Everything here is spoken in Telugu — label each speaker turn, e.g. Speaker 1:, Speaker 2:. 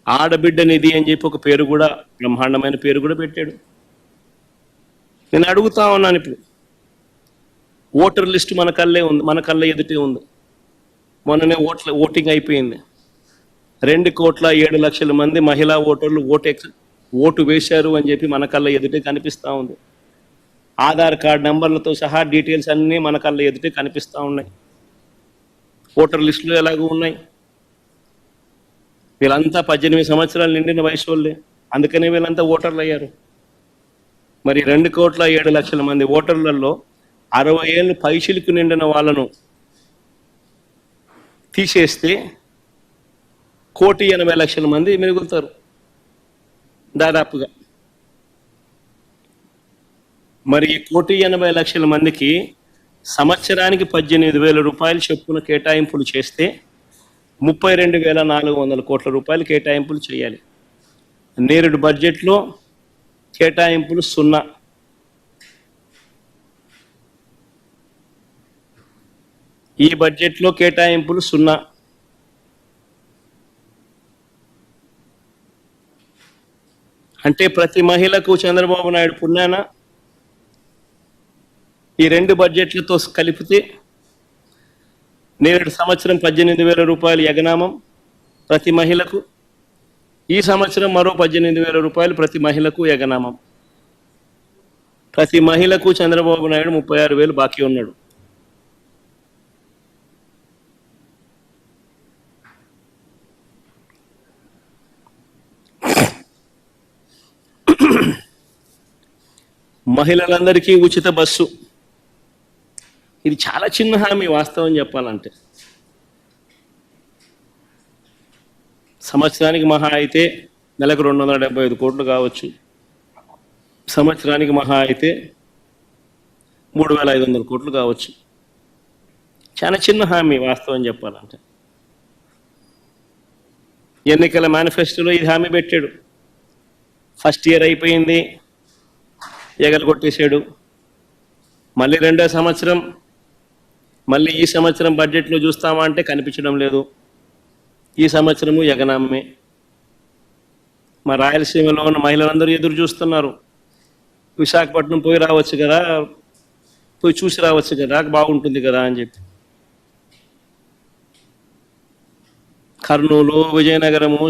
Speaker 1: ఆడబిడ్డ నిధి అని చెప్పి ఒక పేరు కూడా, బ్రహ్మాండమైన పేరు కూడా పెట్టాడు. నేను అడుగుతా ఉన్నాను, ఇప్పుడు ఓటర్ లిస్ట్ మన కళ్ళే ఉంది, మన కళ్ళ ఎదుటే ఉంది. మొన్ననే ఓటింగ్ అయిపోయింది. 2,07,00,000 మంది మహిళా ఓటర్లు ఓటు వేశారు అని చెప్పి మన కళ్ళ ఎదుటే కనిపిస్తూ ఉంది. ఆధార్ కార్డ్ నంబర్లతో సహా డీటెయిల్స్ అన్నీ మన కళ్ళ ఎదుటే కనిపిస్తూ ఉన్నాయి. ఓటర్ లిస్టులు ఎలాగూ ఉన్నాయి. వీళ్ళంతా 18 సంవత్సరాలు నిండిన వయసు వాళ్ళే, అందుకనే వీళ్ళంతా ఓటర్లు అయ్యారు. మరి 2,07,00,000 మంది ఓటర్లలో 60 ఏళ్ళు పైచిలకు నిండిన వాళ్ళను తీసేస్తే 1,80,00,000 మంది మిగులుతారు దాదాపుగా. మరి 1,80,00,000 మందికి సంవత్సరానికి 18,000 రూపాయలు చొప్పున కేటాయింపులు చేస్తే 32,400 కోట్ల రూపాయలు కేటాయింపులు చేయాలి. నేరుడు బడ్జెట్లో కేటాయింపులు 0. ఈ బడ్జెట్లో కేటాయింపులు 0. అంటే ప్రతి మహిళకు చంద్రబాబు నాయుడు పుణ్యాన ఈ 2 బడ్జెట్లతో కలిపితే నేడు సంవత్సరం 18,000 రూపాయలు ఎగనామం ప్రతి మహిళకు, ఈ సంవత్సరం మరో 18,000 రూపాయలు ప్రతి మహిళకు ఎగనామం. ప్రతి మహిళకు చంద్రబాబు నాయుడు 36,000 బాకీ ఉన్నాడు. మహిళలందరికీ ఉచిత బస్సు, ఇది చాలా చిన్న హామీ వాస్తవం చెప్పాలంటే. సంవత్సరానికి మహా అయితే నెలకు 275 కోట్లు కావచ్చు, సంవత్సరానికి మహా అయితే 3,500 కోట్లు కావచ్చు. చాలా చిన్న హామీ వాస్తవం చెప్పాలంటే. ఎన్నికల మేనిఫెస్టోలో ఇది హామీ పెట్టాడు. ఫస్ట్ ఇయర్ అయిపోయింది, ఎగలు కొట్టేశాడు. మళ్ళీ 2వ సంవత్సరం, మళ్ళీ ఈ సంవత్సరం బడ్జెట్లో చూస్తామా అంటే కనిపించడం లేదు. ఈ సంవత్సరము ఎగనామే. మా రాయలసీమలో ఉన్న మహిళలందరూ ఎదురు చూస్తున్నారు. విశాఖపట్నం పోయి రావచ్చు కదా, పోయి చూసి రావచ్చు కదా, బాగుంటుంది కదా అని చెప్పి. కర్నూలు, విజయనగరము,